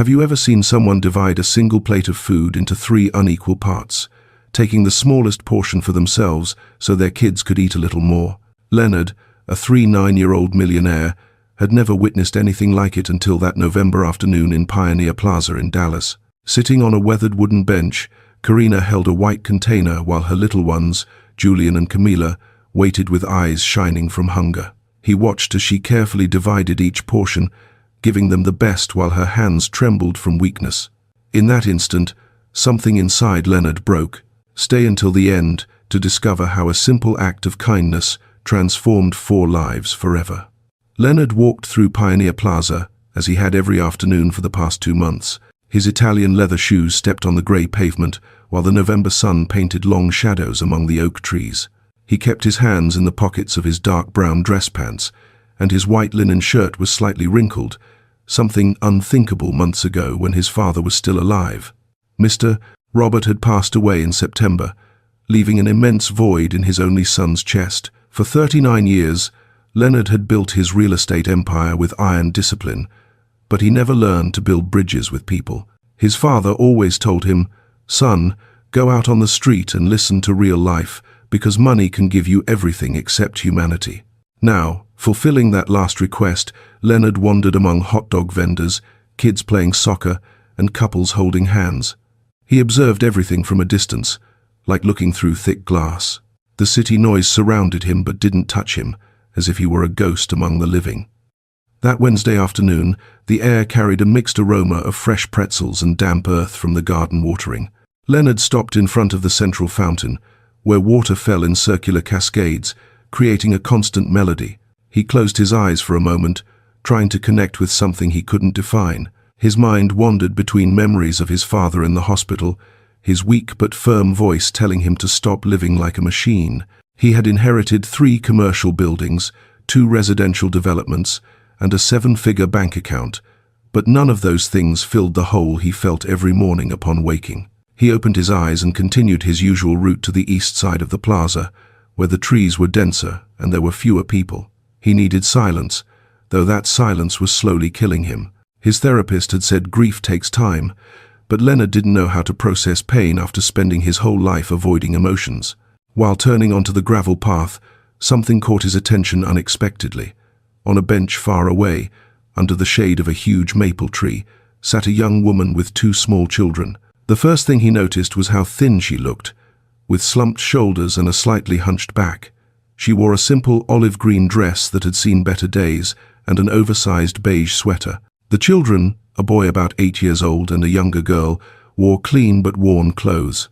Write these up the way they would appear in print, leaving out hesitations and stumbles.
Have you ever seen someone divide a single plate of food into 3 unequal parts, taking the smallest portion for themselves so their kids could eat a little more? Leonard, a 9-year-old millionaire, had never witnessed anything like it until that November afternoon in Pioneer Plaza in Dallas. Sitting on a weathered wooden bench, Karina held a white container while her little ones, Julian and Camila, waited with eyes shining from hunger. He watched as she carefully divided each portion, giving them the best while her hands trembled from weakness. In that instant, something inside Leonard broke. Stay until the end to discover how a simple act of kindness transformed 4 lives forever. Leonard walked through Pioneer Plaza, as he had every afternoon for the past 2 months. His Italian leather shoes stepped on the grey pavement, while the November sun painted long shadows among the oak trees. He kept his hands in the pockets of his dark brown dress pants, and his white linen shirt was slightly wrinkled, something unthinkable months ago when his father was still alive. Mr. Robert had passed away in September, leaving an immense void in his only son's chest. For 39 years, Leonard had built his real estate empire with iron discipline, but he never learned to build bridges with people. His father always told him, "Son, go out on the street and listen to real life, because money can give you everything except humanity." Now, fulfilling that last request, Leonard wandered among hot dog vendors, kids playing soccer, and couples holding hands. He observed everything from a distance, like looking through thick glass. The city noise surrounded him but didn't touch him, as if he were a ghost among the living. That Wednesday afternoon, the air carried a mixed aroma of fresh pretzels and damp earth from the garden watering. Leonard stopped in front of the central fountain, where water fell in circular cascades, creating a constant melody. He closed his eyes for a moment, trying to connect with something he couldn't define. His mind wandered between memories of his father in the hospital, his weak but firm voice telling him to stop living like a machine. He had inherited 3 commercial buildings, 2 residential developments, and a 7-figure bank account, but none of those things filled the hole he felt every morning upon waking. He opened his eyes and continued his usual route to the east side of the plaza, where the trees were denser and there were fewer people. He needed silence, though that silence was slowly killing him. His therapist had said grief takes time, but Leonard didn't know how to process pain after spending his whole life avoiding emotions. While turning onto the gravel path, something caught his attention unexpectedly. On a bench far away, under the shade of a huge maple tree, sat a young woman with 2 small children. The first thing he noticed was how thin she looked, with slumped shoulders and a slightly hunched back. She wore a simple olive-green dress that had seen better days and an oversized beige sweater. The children, a boy about 8 years old and a younger girl, wore clean but worn clothes.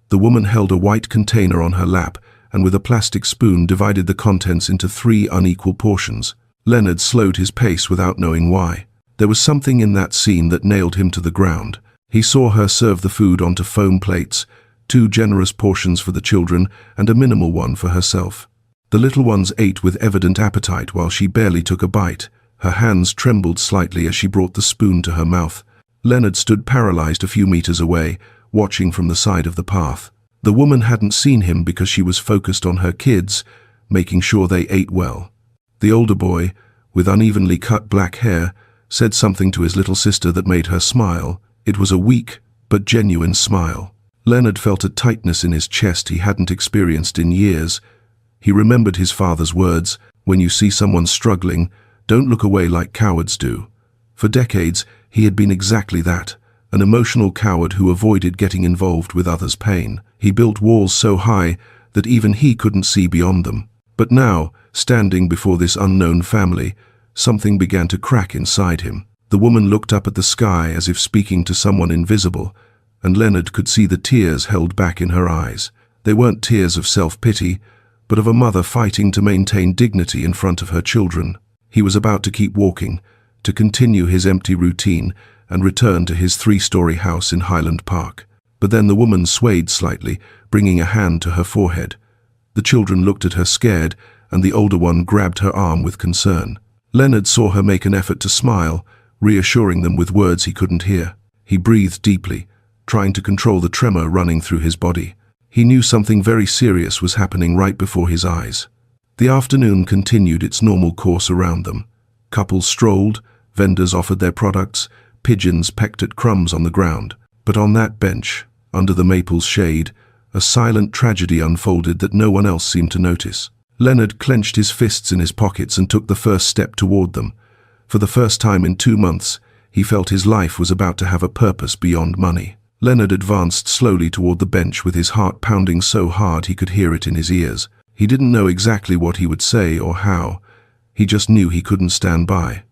The woman held a white container on her lap and with a plastic spoon divided the contents into 3 unequal portions. Leonard slowed his pace without knowing why. There was something in that scene that nailed him to the ground. He saw her serve the food onto foam plates, 2 generous portions for the children and a minimal one for herself. The little ones ate with evident appetite while she barely took a bite. Her hands trembled slightly as she brought the spoon to her mouth. Leonard stood paralyzed a few meters away, watching from the side of the path. The woman hadn't seen him because she was focused on her kids, making sure they ate well. The older boy, with unevenly cut black hair, said something to his little sister that made her smile. It was a weak but genuine smile. Leonard felt a tightness in his chest he hadn't experienced in years. He remembered his father's words, "When you see someone struggling, don't look away like cowards do." For decades, he had been exactly that, an emotional coward who avoided getting involved with others' pain. He built walls so high that even he couldn't see beyond them. But now, standing before this unknown family, something began to crack inside him. The woman looked up at the sky as if speaking to someone invisible, and Leonard could see the tears held back in her eyes. They weren't tears of self-pity, but of a mother fighting to maintain dignity in front of her children. He was about to keep walking, to continue his empty routine and return to his 3-story house in Highland Park. But then the woman swayed slightly, bringing a hand to her forehead. The children looked at her scared, and the older one grabbed her arm with concern. Leonard saw her make an effort to smile, reassuring them with words he couldn't hear. He breathed deeply, trying to control the tremor running through his body. He knew something very serious was happening right before his eyes. The afternoon continued its normal course around them. Couples strolled, vendors offered their products, pigeons pecked at crumbs on the ground. But on that bench, under the maple's shade, a silent tragedy unfolded that no one else seemed to notice. Leonard clenched his fists in his pockets and took the first step toward them. For the first time in 2 months, he felt his life was about to have a purpose beyond money. Leonard advanced slowly toward the bench with his heart pounding so hard he could hear it in his ears. He didn't know exactly what he would say or how. He just knew he couldn't stand by.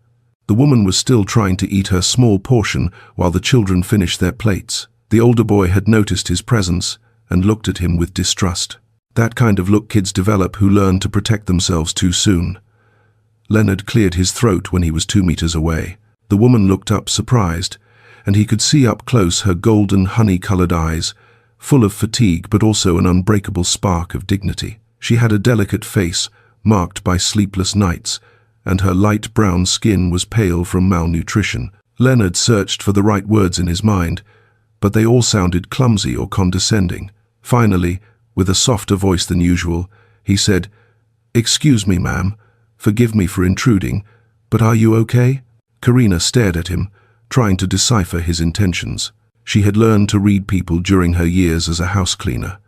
The woman was still trying to eat her small portion while the children finished their plates. The older boy had noticed his presence and looked at him with distrust. That kind of look kids develop who learn to protect themselves too soon. Leonard cleared his throat when he was 2 meters away. The woman looked up surprised, and he could see up close her golden honey-colored eyes, full of fatigue but also an unbreakable spark of dignity. She had a delicate face, marked by sleepless nights, and her light brown skin was pale from malnutrition. Leonard searched for the right words in his mind, but they all sounded clumsy or condescending. Finally, with a softer voice than usual, he said, "Excuse me, ma'am. Forgive me for intruding, but are you okay?" Karina stared at him, trying to decipher his intentions. She had learned to read people during her years as a house cleaner.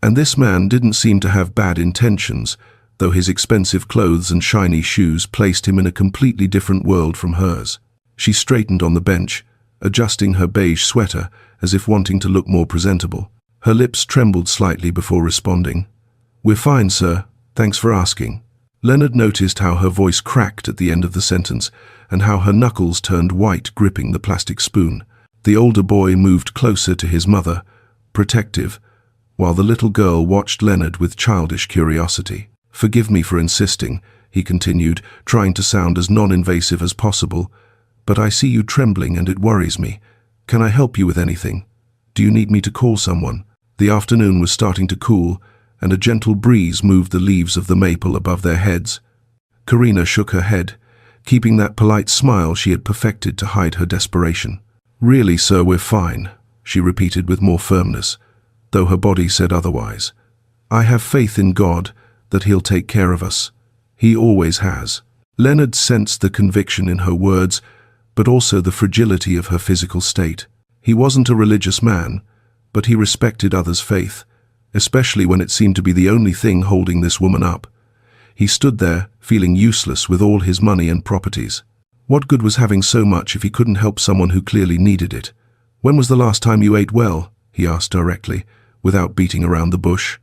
And this man didn't seem to have bad intentions, though his expensive clothes and shiny shoes placed him in a completely different world from hers. She straightened on the bench, adjusting her beige sweater as if wanting to look more presentable. Her lips trembled slightly before responding. "We're fine, sir. Thanks for asking." Leonard noticed how her voice cracked at the end of the sentence and how her knuckles turned white gripping the plastic spoon. The older boy moved closer to his mother, protective, while the little girl watched Leonard with childish curiosity. "Forgive me for insisting," he continued, trying to sound as non-invasive as possible, "but I see you trembling and it worries me. Can I help you with anything? Do you need me to call someone?" The afternoon was starting to cool, and a gentle breeze moved the leaves of the maple above their heads. Karina shook her head, keeping that polite smile she had perfected to hide her desperation. "Really, sir, we're fine," she repeated with more firmness, though her body said otherwise. "I have faith in God that He'll take care of us. He always has." Leonard sensed the conviction in her words, but also the fragility of her physical state. He wasn't a religious man, but he respected others' faith, especially when it seemed to be the only thing holding this woman up. He stood there, feeling useless with all his money and properties. What good was having so much if he couldn't help someone who clearly needed it? "When was the last time you ate well?" he asked directly, without beating around the bush.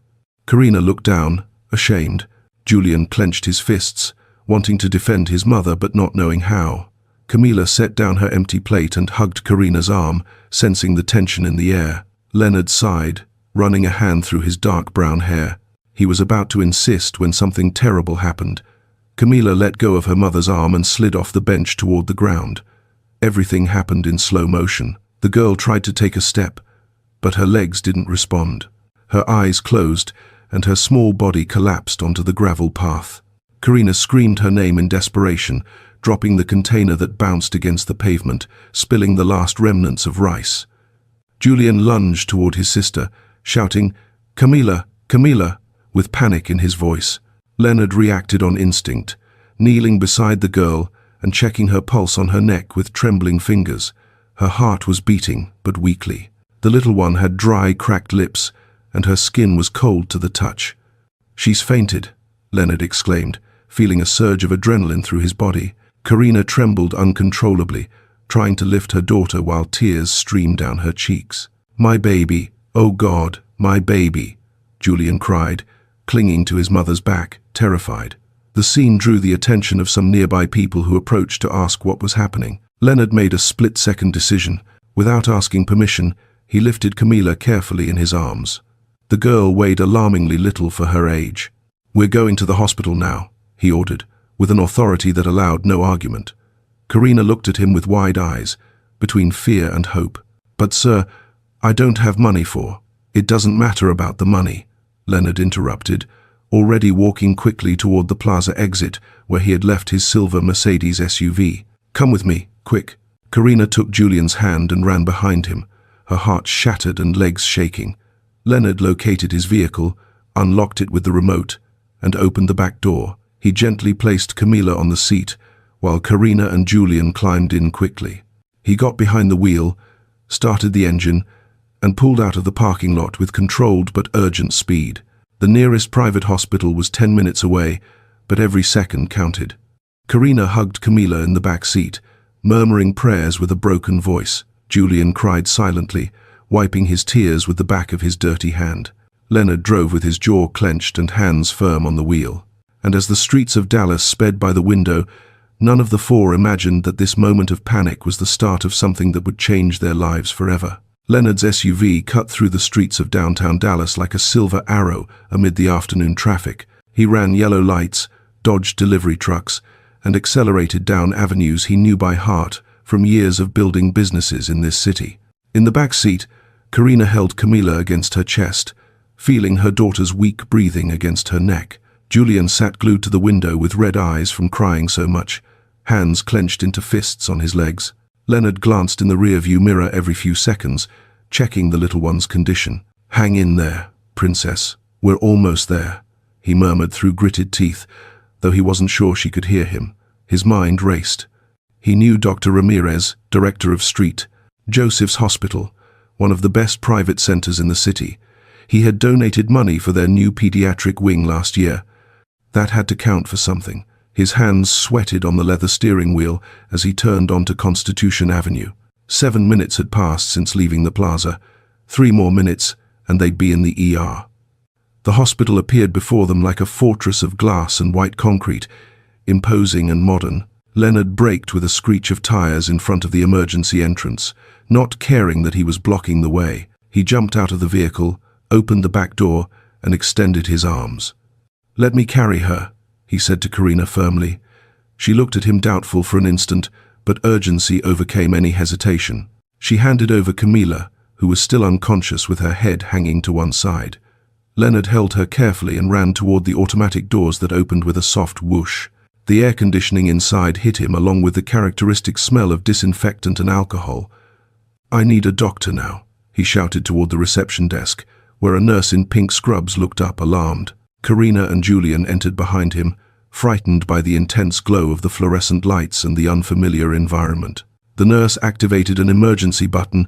Karina looked down, ashamed. Julian clenched his fists, wanting to defend his mother but not knowing how. Camila set down her empty plate and hugged Karina's arm, sensing the tension in the air. Leonard sighed, running a hand through his dark brown hair. He was about to insist when something terrible happened. Camila let go of her mother's arm and slid off the bench toward the ground. Everything happened in slow motion. The girl tried to take a step, but her legs didn't respond. Her eyes closed, and her small body collapsed onto the gravel path. Karina screamed her name in desperation, dropping the container that bounced against the pavement, spilling the last remnants of rice. Julian lunged toward his sister, shouting, "Camila, Camila," with panic in his voice. Leonard reacted on instinct, kneeling beside the girl and checking her pulse on her neck with trembling fingers. Her heart was beating, but weakly. The little one had dry, cracked lips, and her skin was cold to the touch. "She's fainted," Leonard exclaimed, feeling a surge of adrenaline through his body. Karina trembled uncontrollably, trying to lift her daughter while tears streamed down her cheeks. "My baby, oh God, my baby," Julian cried, clinging to his mother's back, terrified. The scene drew the attention of some nearby people who approached to ask what was happening. Leonard made a split-second decision. Without asking permission, he lifted Camila carefully in his arms. The girl weighed alarmingly little for her age. "We're going to the hospital now," he ordered, with an authority that allowed no argument. Karina looked at him with wide eyes, between fear and hope. "But sir, I don't have money for—" "It doesn't matter about the money," Leonard interrupted, already walking quickly toward the plaza exit where he had left his silver Mercedes SUV. "Come with me, quick." Karina took Julian's hand and ran behind him, her heart shattered and legs shaking. Leonard located his vehicle, unlocked it with the remote, and opened the back door. He gently placed Camila on the seat, while Karina and Julian climbed in quickly. He got behind the wheel, started the engine, and pulled out of the parking lot with controlled but urgent speed. The nearest private hospital was 10 minutes away, but every second counted. Karina hugged Camila in the back seat, murmuring prayers with a broken voice. Julian cried silently, wiping his tears with the back of his dirty hand. Leonard drove with his jaw clenched and hands firm on the wheel. And as the streets of Dallas sped by the window, none of the four imagined that this moment of panic was the start of something that would change their lives forever. Leonard's SUV cut through the streets of downtown Dallas like a silver arrow amid the afternoon traffic. He ran yellow lights, dodged delivery trucks, and accelerated down avenues he knew by heart from years of building businesses in this city. In the back seat, Karina held Camila against her chest, feeling her daughter's weak breathing against her neck. Julian sat glued to the window with red eyes from crying so much, hands clenched into fists on his legs. Leonard glanced in the rearview mirror every few seconds, checking the little one's condition. "Hang in there, princess. We're almost there," he murmured through gritted teeth, though he wasn't sure she could hear him. His mind raced. He knew Dr. Ramirez, director of St. Joseph's Hospital, one of the best private centers in the city. He had donated money for their new pediatric wing last year. That had to count for something. His hands sweated on the leather steering wheel as he turned onto Constitution Avenue. 7 minutes had passed since leaving the plaza. 3 more minutes, and they'd be in the ER. The hospital appeared before them like a fortress of glass and white concrete, imposing and modern. Leonard braked with a screech of tires in front of the emergency entrance, not caring that he was blocking the way. He jumped out of the vehicle, opened the back door, and extended his arms. "Let me carry her," he said to Karina firmly. She looked at him doubtful for an instant, but urgency overcame any hesitation. She handed over Camila, who was still unconscious with her head hanging to one side. Leonard held her carefully and ran toward the automatic doors that opened with a soft whoosh. The air conditioning inside hit him along with the characteristic smell of disinfectant and alcohol. "I need a doctor now," he shouted toward the reception desk, where a nurse in pink scrubs looked up alarmed. Karina and Julian entered behind him, frightened by the intense glow of the fluorescent lights and the unfamiliar environment. The nurse activated an emergency button,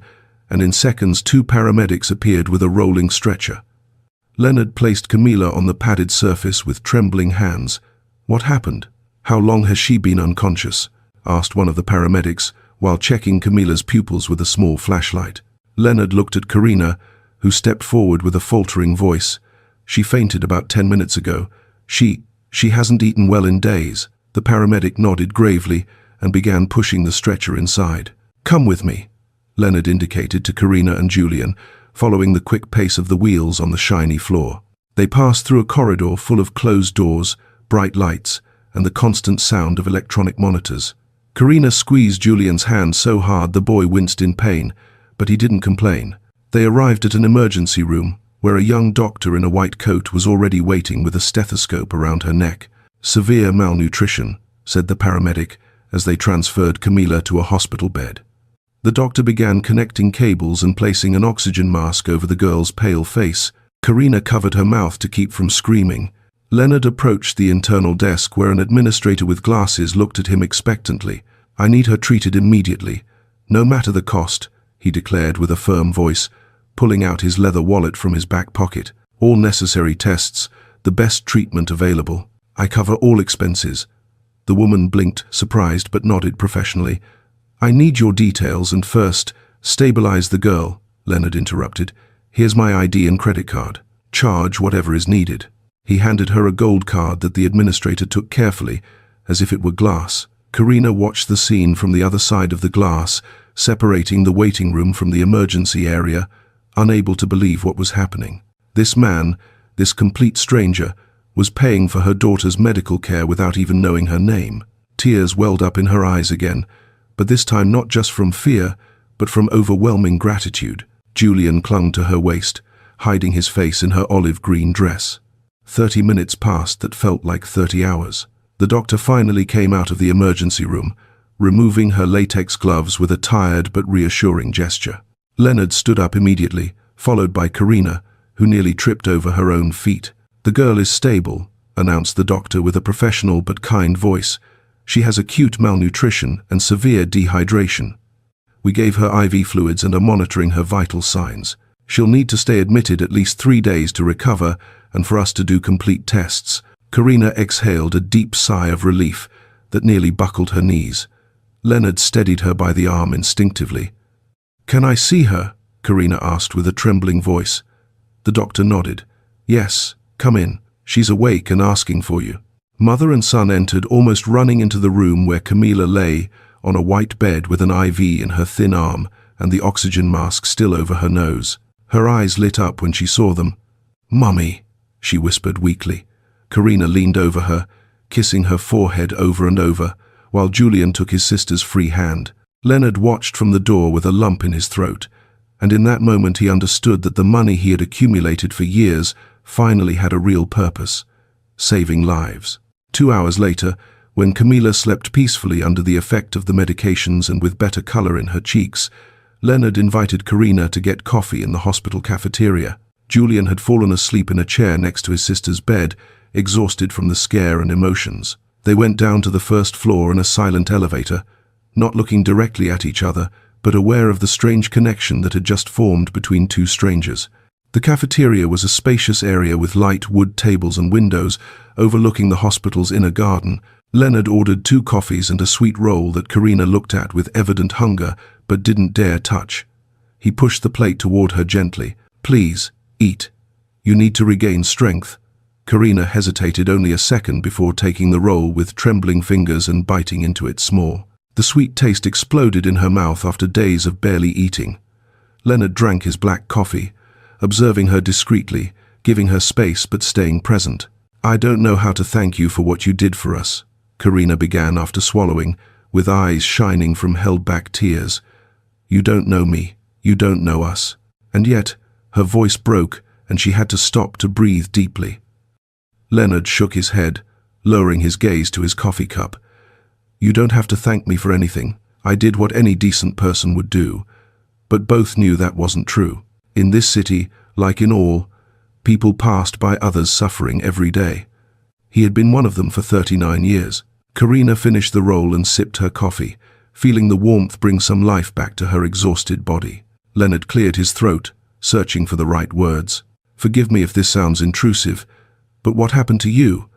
and in seconds 2 paramedics appeared with a rolling stretcher. Leonard placed Camila on the padded surface with trembling hands. "What happened? How long has she been unconscious?" asked one of the paramedics, while checking Camila's pupils with a small flashlight. Leonard looked at Karina, who stepped forward with a faltering voice. "She fainted about 10 minutes ago. She hasn't eaten well in days." The paramedic nodded gravely and began pushing the stretcher inside. "Come with me," Leonard indicated to Karina and Julian, following the quick pace of the wheels on the shiny floor. They passed through a corridor full of closed doors, bright lights, and the constant sound of electronic monitors. Karina squeezed Julian's hand so hard the boy winced in pain, but he didn't complain. They arrived at an emergency room, where a young doctor in a white coat was already waiting with a stethoscope around her neck. "Severe malnutrition," said the paramedic, as they transferred Camila to a hospital bed. The doctor began connecting cables and placing an oxygen mask over the girl's pale face. Karina covered her mouth to keep from screaming. Leonard approached the internal desk where an administrator with glasses looked at him expectantly. "I need her treated immediately, no matter the cost," he declared with a firm voice, pulling out his leather wallet from his back pocket. "All necessary tests, the best treatment available. I cover all expenses." The woman blinked, surprised, but nodded professionally. "I need your details and first, stabilize the girl," Leonard interrupted. "Here's my ID and credit card. Charge whatever is needed." He handed her a gold card that the administrator took carefully, as if it were glass. Karina watched the scene from the other side of the glass, separating the waiting room from the emergency area, unable to believe what was happening. This man, this complete stranger, was paying for her daughter's medical care without even knowing her name. Tears welled up in her eyes again, but this time not just from fear, but from overwhelming gratitude. Julian clung to her waist, hiding his face in her olive-green dress. 30 minutes passed that felt like 30 hours. The doctor finally came out of the emergency room, removing her latex gloves with a tired but reassuring gesture. Leonard stood up immediately, followed by Karina, who nearly tripped over her own feet. "The girl is stable," announced the doctor with a professional but kind voice. "She has acute malnutrition and severe dehydration." We gave her IV fluids and are monitoring her vital signs. She'll need to stay admitted at least 3 days to recover and for us to do complete tests." Karina exhaled a deep sigh of relief that nearly buckled her knees. Leonard steadied her by the arm instinctively. "Can I see her?" Karina asked with a trembling voice. The doctor nodded. "Yes, come in. She's awake and asking for you." Mother and son entered, almost running into the room where Camila lay on a white bed with an IV in her thin arm and the oxygen mask still over her nose. Her eyes lit up when she saw them. "Mummy," she whispered weakly. Karina leaned over her, kissing her forehead over and over, while Julian took his sister's free hand. Leonard watched from the door with a lump in his throat, and in that moment he understood that the money he had accumulated for years finally had a real purpose: saving lives. 2 hours later, when Camila slept peacefully under the effect of the medications and with better color in her cheeks, Leonard invited Karina to get coffee in the hospital cafeteria. Julian had fallen asleep in a chair next to his sister's bed, exhausted from the scare and emotions. They went down to the first floor in a silent elevator, not looking directly at each other, but aware of the strange connection that had just formed between two strangers. The cafeteria was a spacious area with light wood tables and windows overlooking the hospital's inner garden. Leonard ordered 2 coffees and a sweet roll that Karina looked at with evident hunger but didn't dare touch. He pushed the plate toward her gently. "Please, eat. You need to regain strength." Karina hesitated only a second before taking the roll with trembling fingers and biting into it small. The sweet taste exploded in her mouth after days of barely eating. Leonard drank his black coffee, observing her discreetly, giving her space but staying present. "I don't know how to thank you for what you did for us," Karina began after swallowing, with eyes shining from held-back tears. "You don't know me, you don't know us." And yet, her voice broke and she had to stop to breathe deeply. Leonard shook his head, lowering his gaze to his coffee cup. "You don't have to thank me for anything. I did what any decent person would do." But both knew that wasn't true. In this city, like in all, people passed by others suffering every day. He had been one of them for 39 years. Karina finished the roll and sipped her coffee, feeling the warmth bring some life back to her exhausted body. Leonard cleared his throat, searching for the right words. "Forgive me if this sounds intrusive, but what happened to you?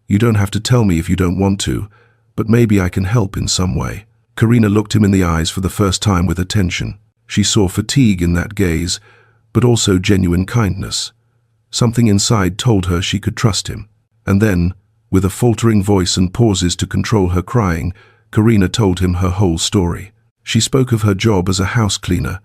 You don't have to tell me if you don't want to, but maybe I can help in some way." Karina looked him in the eyes for the first time with attention. She saw fatigue in that gaze, but also genuine kindness. Something inside told her she could trust him. And then, with a faltering voice and pauses to control her crying, Karina told him her whole story. She spoke of her job as a house cleaner,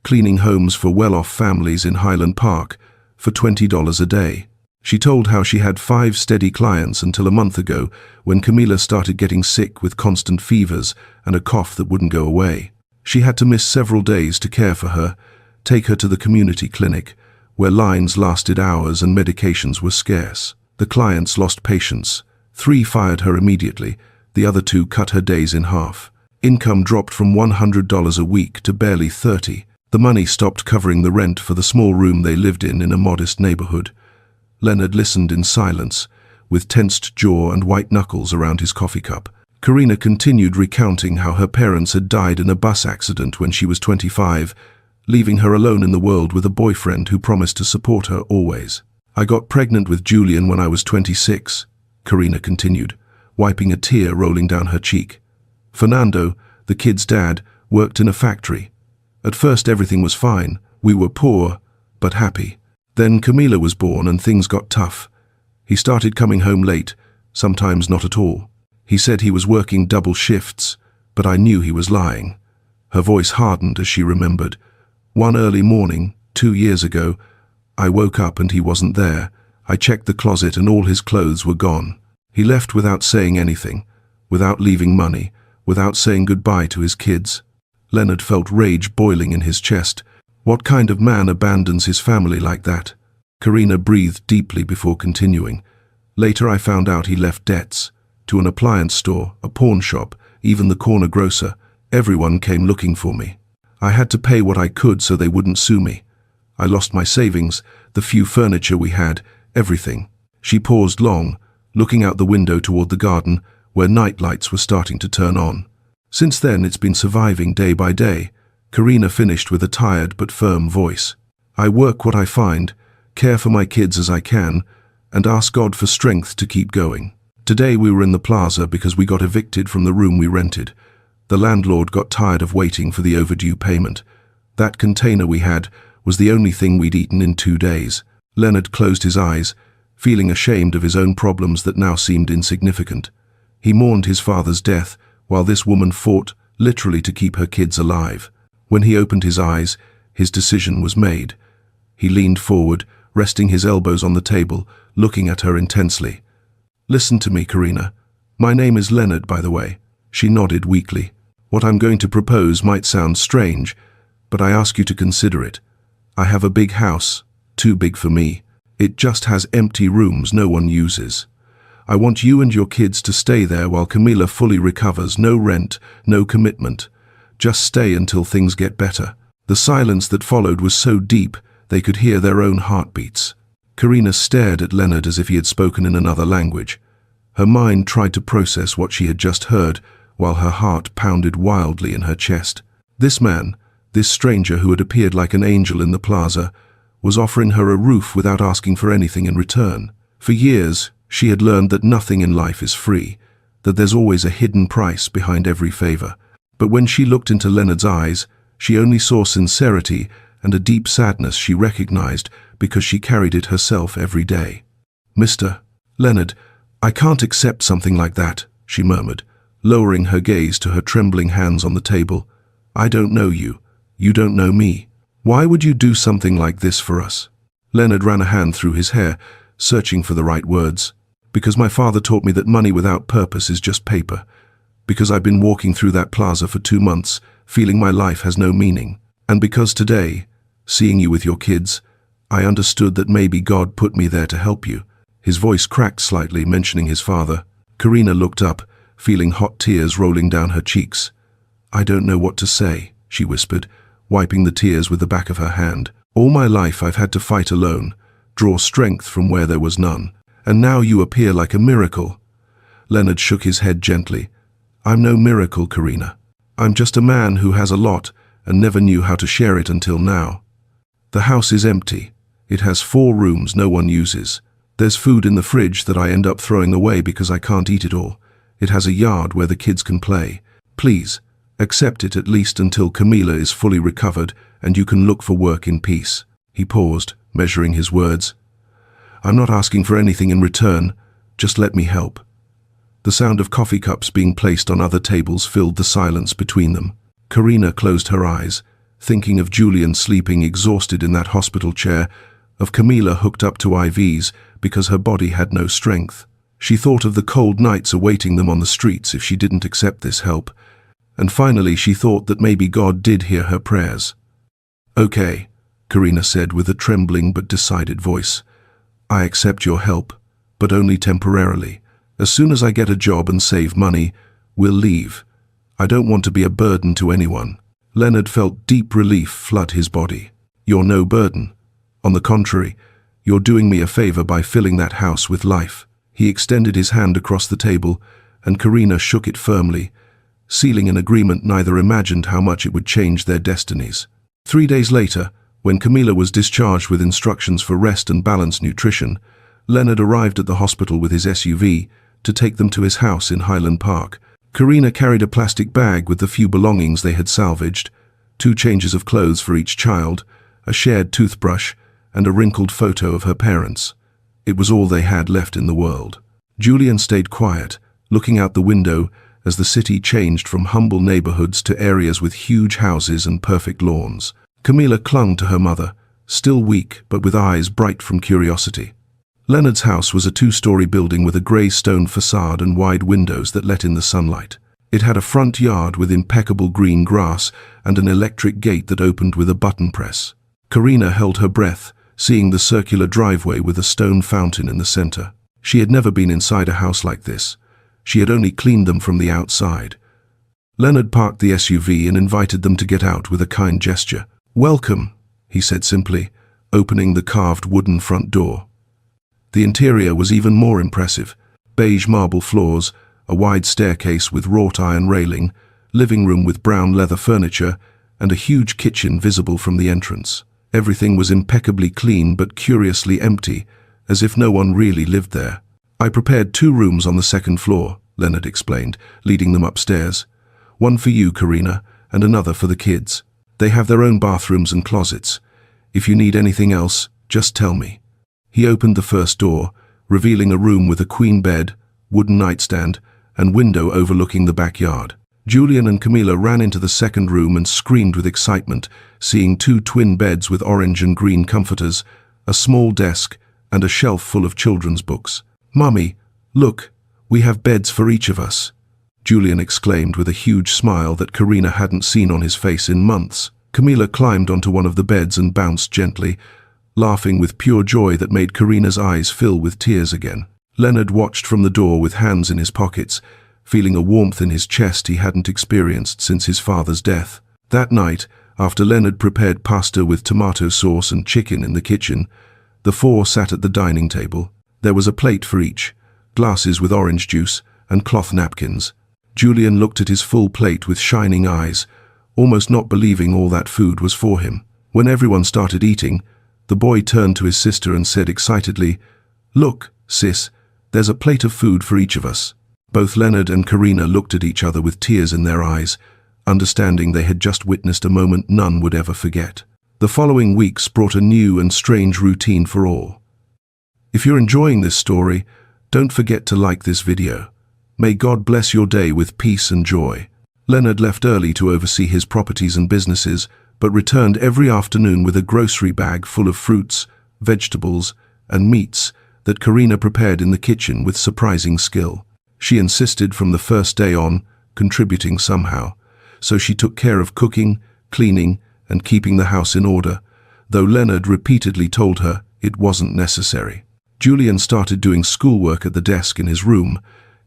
cleaning homes for well-off families in Highland Park for $20 a day. She told how she had 5 steady clients until a month ago when Camila started getting sick with constant fevers and a cough that wouldn't go away. She had to miss several days to care for her, take her to the community clinic, where lines lasted hours and medications were scarce. The clients lost patience. 3 fired her immediately, the other 2 cut her days in half. Income dropped from $100 a week to barely $30. The money stopped covering the rent for the small room they lived in a modest neighborhood. Leonard listened in silence, with tensed jaw and white knuckles around his coffee cup. Karina continued recounting how her parents had died in a bus accident when she was 25, leaving her alone in the world with a boyfriend who promised to support her always. "I got pregnant with Julian when I was 26, Karina continued, wiping a tear rolling down her cheek. "Fernando, the kid's dad, worked in a factory. At first everything was fine. We were poor, but happy. Then Camila was born and things got tough. He started coming home late, sometimes not at all. He said he was working double shifts, but I knew he was lying." Her voice hardened as she remembered. "One early morning, 2 years ago, I woke up and he wasn't there. I checked the closet and all his clothes were gone. He left without saying anything, without leaving money, without saying goodbye to his kids." Leonard felt rage boiling in his chest. What kind of man abandons his family like that? Karina breathed deeply before continuing. "Later I found out he left debts. To an appliance store, a pawn shop, even the corner grocer. Everyone came looking for me. I had to pay what I could so they wouldn't sue me. I lost my savings, the few furniture we had, everything." She paused long, looking out the window toward the garden, where night lights were starting to turn on. "Since then it's been surviving day by day, Karina finished with a tired but firm voice. I work what I find, care for my kids as I can, and ask God for strength to keep going. Today we were in the plaza because we got evicted from the room we rented. The landlord got tired of waiting for the overdue payment. That container we had was the only thing we'd eaten in 2 days. Leonard closed his eyes, feeling ashamed of his own problems that now seemed insignificant. He mourned his father's death, while this woman fought, literally, to keep her kids alive. When he opened his eyes, his decision was made. He leaned forward, resting his elbows on the table, looking at her intensely. Listen to me, Karina. My name is Leonard, by the way. She nodded weakly. What I'm going to propose might sound strange, but I ask you to consider it. I have a big house, too big for me. It just has empty rooms no one uses. I want you and your kids to stay there while Camila fully recovers. No rent, no commitment. Just stay until things get better. The silence that followed was so deep they could hear their own heartbeats. Karina stared at Leonard as if he had spoken in another language. Her mind tried to process what she had just heard, while her heart pounded wildly in her chest. This man, this stranger who had appeared like an angel in the plaza, was offering her a roof without asking for anything in return. For years, she had learned that nothing in life is free, that there's always a hidden price behind every favor. But when she looked into Leonard's eyes, she only saw sincerity and a deep sadness she recognized because she carried it herself every day. Mr. Leonard, I can't accept something like that, she murmured, lowering her gaze to her trembling hands on the table. I don't know you. You don't know me. Why would you do something like this for us? Leonard ran a hand through his hair, searching for the right words. Because my father taught me that money without purpose is just paper. Because I've been walking through that plaza for 2 months, feeling my life has no meaning. And because today, seeing you with your kids, I understood that maybe God put me there to help you. His voice cracked slightly, mentioning his father. Karina looked up, feeling hot tears rolling down her cheeks. I don't know what to say, she whispered, wiping the tears with the back of her hand. All my life I've had to fight alone, draw strength from where there was none. And now you appear like a miracle. Leonard shook his head gently. I'm no miracle, Karina. I'm just a man who has a lot and never knew how to share it until now. The house is empty. It has 4 rooms no one uses. There's food in the fridge that I end up throwing away because I can't eat it all. It has a yard where the kids can play. Please, accept it at least until Camila is fully recovered and you can look for work in peace. He paused, measuring his words. I'm not asking for anything in return. Just let me help. The sound of coffee cups being placed on other tables filled the silence between them. Karina closed her eyes, thinking of Julian sleeping exhausted in that hospital chair, of Camila hooked up to IVs because her body had no strength. She thought of the cold nights awaiting them on the streets if she didn't accept this help. And finally she thought that maybe God did hear her prayers. Okay, Karina said with a trembling but decided voice. I accept your help, but only temporarily. As soon as I get a job and save money, we'll leave. I don't want to be a burden to anyone. Leonard felt deep relief flood his body. You're no burden. On the contrary, you're doing me a favor by filling that house with life. He extended his hand across the table, and Karina shook it firmly, sealing an agreement neither imagined how much it would change their destinies. 3 days later, when Camila was discharged with instructions for rest and balanced nutrition, Leonard arrived at the hospital with his SUV to take them to his house in Highland Park. Karina carried a plastic bag with the few belongings they had salvaged, 2 changes of clothes for each child, a shared toothbrush, and a wrinkled photo of her parents. It was all they had left in the world. Julian stayed quiet, looking out the window as the city changed from humble neighborhoods to areas with huge houses and perfect lawns. Camila clung to her mother, still weak but with eyes bright from curiosity. Leonard's house was a 2-story building with a grey stone facade and wide windows that let in the sunlight. It had a front yard with impeccable green grass and an electric gate that opened with a button press. Karina held her breath, seeing the circular driveway with a stone fountain in the center. She had never been inside a house like this. She had only cleaned them from the outside. Leonard parked the SUV and invited them to get out with a kind gesture. Welcome, he said simply, opening the carved wooden front door. The interior was even more impressive. Beige marble floors, a wide staircase with wrought iron railing, living room with brown leather furniture, and a huge kitchen visible from the entrance. Everything was impeccably clean but curiously empty, as if no one really lived there. "I prepared 2 rooms on the second floor," Leonard explained, leading them upstairs. "One for you, Karina, and another for the kids. They have their own bathrooms and closets. If you need anything else, just tell me." He opened the first door, revealing a room with a queen bed, wooden nightstand, and window overlooking the backyard. Julian and Camilla ran into the second room and screamed with excitement, seeing 2 twin beds with orange and green comforters, a small desk, and a shelf full of children's books. "Mummy, look, we have beds for each of us," Julian exclaimed with a huge smile that Karina hadn't seen on his face in months. Camilla climbed onto one of the beds and bounced gently, laughing with pure joy that made Karina's eyes fill with tears again. Leonard watched from the door with hands in his pockets, feeling a warmth in his chest he hadn't experienced since his father's death. That night, after Leonard prepared pasta with tomato sauce and chicken in the kitchen, the 4 sat at the dining table. There was a plate for each, glasses with orange juice, and cloth napkins. Julian looked at his full plate with shining eyes, almost not believing all that food was for him. When everyone started eating, the boy turned to his sister and said excitedly, "Look, sis, there's a plate of food for each of us." Both Leonard and Karina looked at each other with tears in their eyes, understanding they had just witnessed a moment none would ever forget. The following weeks brought a new and strange routine for all. If you're enjoying this story, don't forget to like this video. May God bless your day with peace and joy. Leonard left early to oversee his properties and businesses, but returned every afternoon with a grocery bag full of fruits, vegetables, and meats that Karina prepared in the kitchen with surprising skill. She insisted from the first day on, contributing somehow, so she took care of cooking, cleaning, and keeping the house in order, though Leonard repeatedly told her it wasn't necessary. Julian started doing schoolwork at the desk in his room,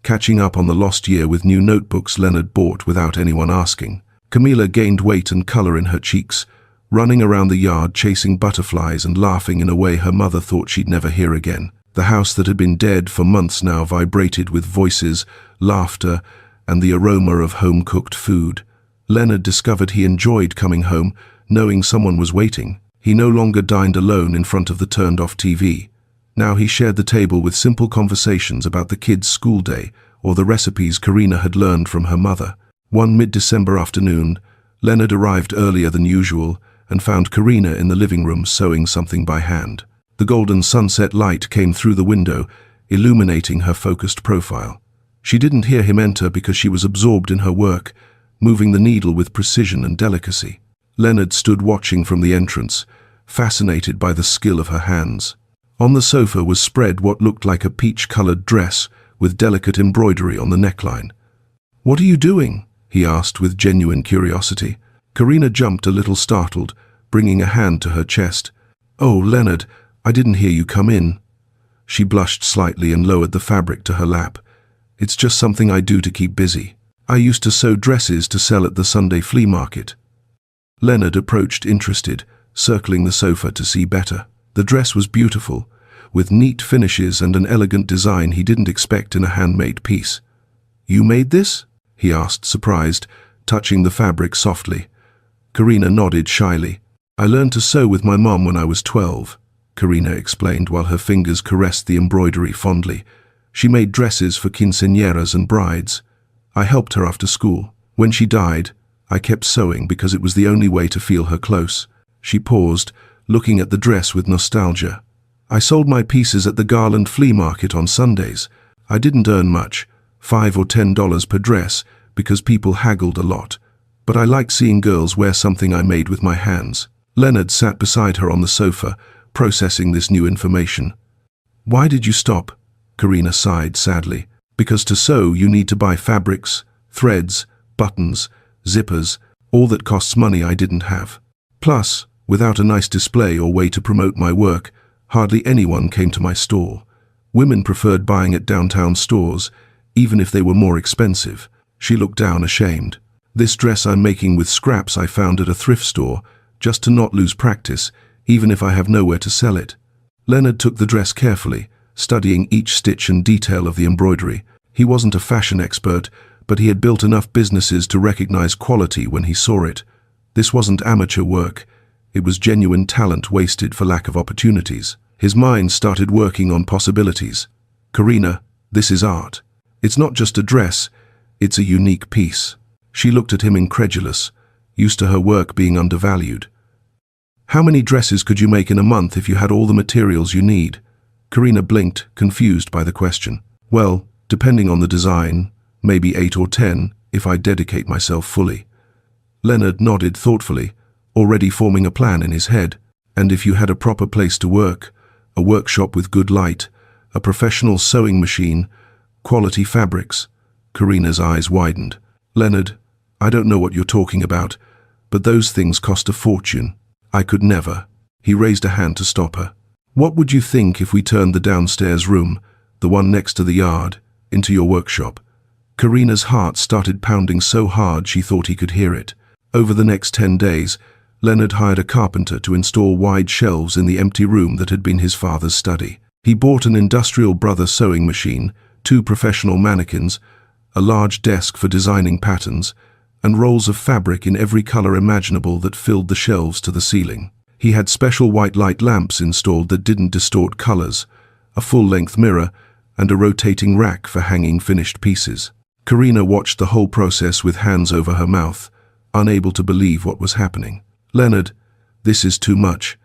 catching up on the lost year with new notebooks Leonard bought without anyone asking. Camilla gained weight and color in her cheeks, running around the yard chasing butterflies and laughing in a way her mother thought she'd never hear again. The house that had been dead for months now vibrated with voices, laughter, and the aroma of home-cooked food. Leonard discovered he enjoyed coming home, knowing someone was waiting. He no longer dined alone in front of the turned-off TV. Now he shared the table with simple conversations about the kids' school day or the recipes Karina had learned from her mother. One mid-December afternoon, Leonard arrived earlier than usual and found Karina in the living room sewing something by hand. The golden sunset light came through the window, illuminating her focused profile. She didn't hear him enter because she was absorbed in her work, moving the needle with precision and delicacy. Leonard stood watching from the entrance, fascinated by the skill of her hands. On the sofa was spread what looked like a peach-colored dress with delicate embroidery on the neckline. "What are you doing?" he asked with genuine curiosity. Karina jumped a little startled, bringing a hand to her chest. "Oh, Leonard, I didn't hear you come in." She blushed slightly and lowered the fabric to her lap. "It's just something I do to keep busy. I used to sew dresses to sell at the Sunday flea market." Leonard approached interested, circling the sofa to see better. The dress was beautiful, with neat finishes and an elegant design he didn't expect in a handmade piece. "You made this?" he asked, surprised, touching the fabric softly. Karina nodded shyly. "I learned to sew with my mom when I was 12. Karina explained while her fingers caressed the embroidery fondly. "She made dresses for quinceañeras and brides. I helped her after school. When she died, I kept sewing because it was the only way to feel her close." She paused, looking at the dress with nostalgia. "I sold my pieces at the Garland flea market on Sundays. I didn't earn much, $5 or $10 per dress, because people haggled a lot. But I liked seeing girls wear something I made with my hands." Leonard sat beside her on the sofa, processing this new information. "Why did you stop?" Karina sighed sadly. "Because to sew you need to buy fabrics, threads, buttons, zippers, all that costs money I didn't have. Plus, without a nice display or way to promote my work, hardly anyone came to my store. Women preferred buying at downtown stores, even if they were more expensive." She looked down ashamed. "This dress I'm making with scraps I found at a thrift store, just to not lose practice, even if I have nowhere to sell it." Leonard took the dress carefully, studying each stitch and detail of the embroidery. He wasn't a fashion expert, but he had built enough businesses to recognize quality when he saw it. This wasn't amateur work. It was genuine talent wasted for lack of opportunities. His mind started working on possibilities. Karina, this is art. It's not just a dress, it's a unique piece. She looked at him incredulous, used to her work being undervalued. How many dresses could you make in a month if you had all the materials you need? Karina blinked, confused by the question. Well, depending on the design, maybe 8 or 10, if I dedicate myself fully. Leonard nodded thoughtfully, already forming a plan in his head. And if you had a proper place to work, a workshop with good light, a professional sewing machine, quality fabrics. Karina's eyes widened. Leonard, I don't know what you're talking about, but those things cost a fortune. I could never. He raised a hand to stop her. What would you think if we turned the downstairs room, the one next to the yard, into your workshop? Karina's heart started pounding so hard she thought he could hear it. Over the next 10 days, Leonard hired a carpenter to install wide shelves in the empty room that had been his father's study. He bought an industrial brother sewing machine, 2 professional mannequins, a large desk for designing patterns, and rolls of fabric in every color imaginable that filled the shelves to the ceiling. He had special white light lamps installed that didn't distort colors, a full-length mirror, and a rotating rack for hanging finished pieces. Karina watched the whole process with hands over her mouth, unable to believe what was happening. Leonard, this is too much.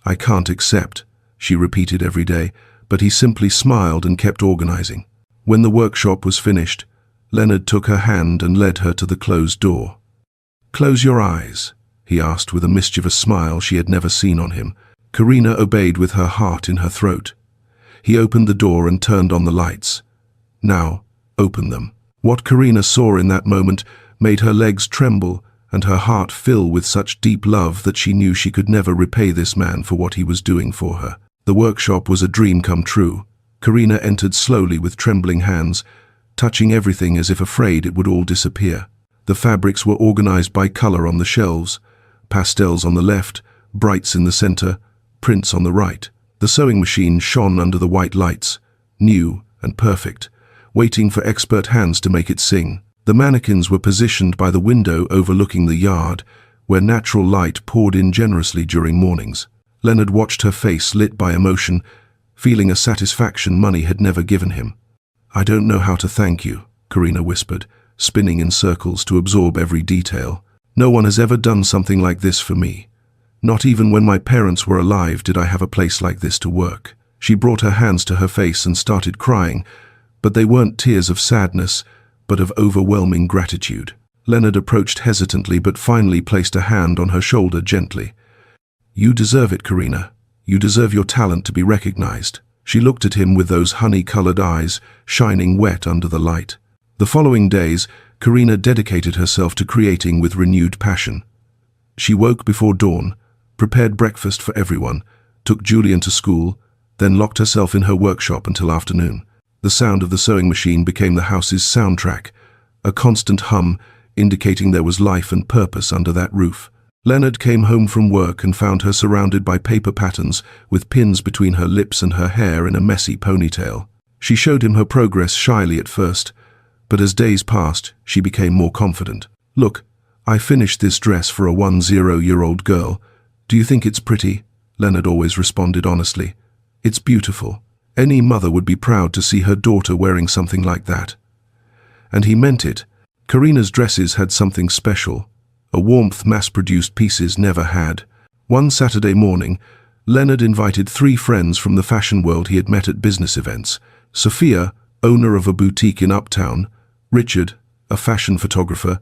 I can't accept, she repeated every day, but he simply smiled and kept organizing. When the workshop was finished, Leonard took her hand and led her to the closed door. Close your eyes, he asked with a mischievous smile she had never seen on him. Karina obeyed with her heart in her throat. He opened the door and turned on the lights. Now, open them. What Karina saw in that moment made her legs tremble and her heart fill with such deep love that she knew she could never repay this man for what he was doing for her. The workshop was a dream come true. Karina entered slowly with trembling hands, touching everything as if afraid it would all disappear. The fabrics were organized by color on the shelves, pastels on the left, brights in the center, prints on the right. The sewing machine shone under the white lights, new and perfect, waiting for expert hands to make it sing. The mannequins were positioned by the window overlooking the yard, where natural light poured in generously during mornings. Leonard watched her face lit by emotion, feeling a satisfaction money had never given him. I don't know how to thank you, Karina whispered, spinning in circles to absorb every detail. No one has ever done something like this for me. Not even when my parents were alive did I have a place like this to work. She brought her hands to her face and started crying, but they weren't tears of sadness, but of overwhelming gratitude. Leonard approached hesitantly but finally placed a hand on her shoulder gently. You deserve it, Karina. You deserve your talent to be recognized. She looked at him with those honey-colored eyes, shining wet under the light. The following days, Karina dedicated herself to creating with renewed passion. She woke before dawn, prepared breakfast for everyone, took Julian to school, then locked herself in her workshop until afternoon. The sound of the sewing machine became the house's soundtrack, a constant hum indicating there was life and purpose under that roof. Leonard came home from work and found her surrounded by paper patterns with pins between her lips and her hair in a messy ponytail. She showed him her progress shyly at first, but as days passed, she became more confident. Look, I finished this dress for a 10-year-old girl. Do you think it's pretty? Leonard always responded honestly. It's beautiful. Any mother would be proud to see her daughter wearing something like that. And he meant it. Karina's dresses had something special, a warmth mass-produced pieces never had. One Saturday morning, Leonard invited 3 friends from the fashion world he had met at business events. Sophia, owner of a boutique in Uptown, Richard, a fashion photographer,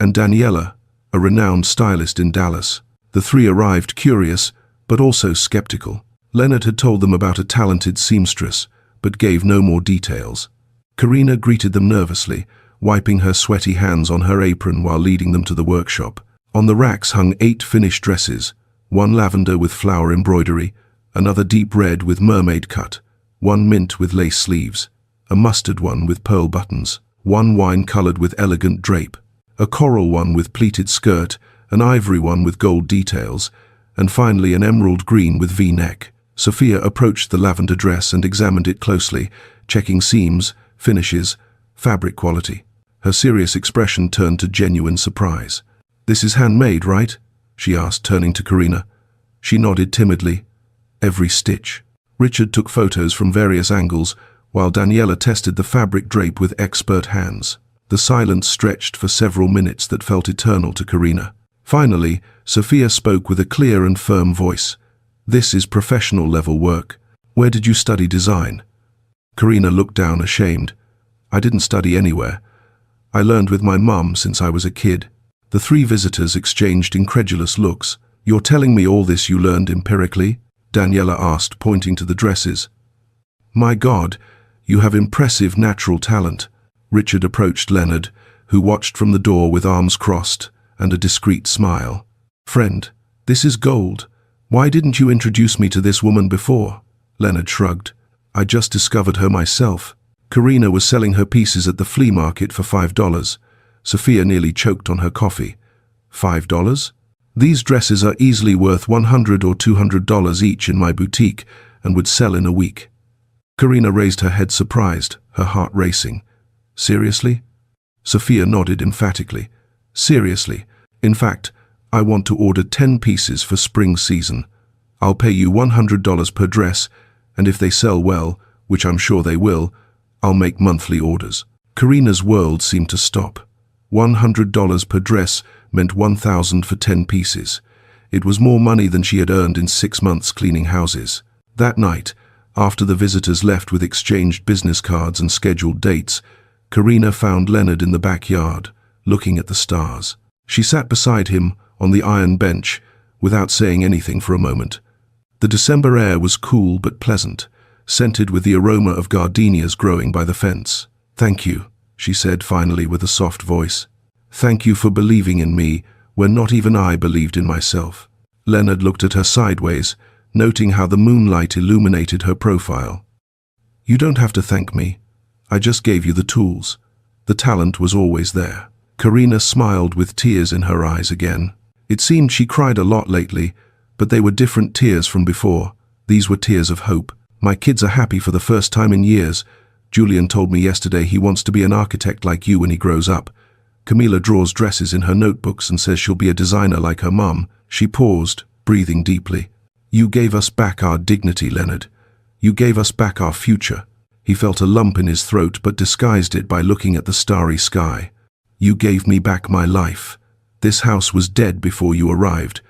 and Daniela, a renowned stylist in Dallas. The 3 arrived curious, but also skeptical. Leonard had told them about a talented seamstress, but gave no more details. Karina greeted them nervously, wiping her sweaty hands on her apron while leading them to the workshop. On the racks hung 8 finished dresses, one lavender with flower embroidery, another deep red with mermaid cut, one mint with lace sleeves, a mustard one with pearl buttons, one wine-colored with elegant drape, a coral one with pleated skirt, an ivory one with gold details, and finally an emerald green with V-neck. Sophia approached the lavender dress and examined it closely, checking seams, finishes, fabric quality. Her serious expression turned to genuine surprise. This is handmade, right? she asked, turning to Karina. She nodded timidly. Every stitch. Richard took photos from various angles, while Daniela tested the fabric drape with expert hands. The silence stretched for several minutes that felt eternal to Karina. Finally, Sophia spoke with a clear and firm voice. "This is professional-level work. Where did you study design?" Karina looked down ashamed. "I didn't study anywhere. I learned with my mum since I was a kid." The three visitors exchanged incredulous looks. "You're telling me all this you learned empirically?" Daniela asked, pointing to the dresses. "My God, you have impressive natural talent." Richard approached Leonard, who watched from the door with arms crossed and a discreet smile. "Friend, this is gold. Why didn't you introduce me to this woman before?" Leonard shrugged. "I just discovered her myself." Karina was selling her pieces at the flea market for $5. Sophia nearly choked on her coffee. $5? These dresses are easily worth $100 or $200 each in my boutique and would sell in a week. Karina raised her head surprised, her heart racing. "Seriously?" Sophia nodded emphatically. "Seriously. In fact, I want to order 10 pieces for spring season. I'll pay you $100 per dress, and if they sell well, which I'm sure they will, I'll make monthly orders." Karina's world seemed to stop. $100 per dress meant $1,000 for 10 pieces. It was more money than she had earned in 6 months cleaning houses. That night, after the visitors left with exchanged business cards and scheduled dates, Karina found Leonard in the backyard, looking at the stars. She sat beside him on the iron bench, without saying anything for a moment. The December air was cool but pleasant, scented with the aroma of gardenias growing by the fence. "Thank you," she said finally with a soft voice. "Thank you for believing in me when not even I believed in myself." Leonard looked at her sideways, noting how the moonlight illuminated her profile. "You don't have to thank me. I just gave you the tools. The talent was always there." Karina smiled with tears in her eyes again. It seemed she cried a lot lately, but they were different tears from before. These were tears of hope. "My kids are happy for the first time in years. Julian told me yesterday he wants to be an architect like you when he grows up. Camila draws dresses in her notebooks and says she'll be a designer like her mum." She paused, breathing deeply. "You gave us back our dignity, Leonard. You gave us back our future." He felt a lump in his throat but disguised it by looking at the starry sky. "You gave me back my life. This house was dead before you arrived.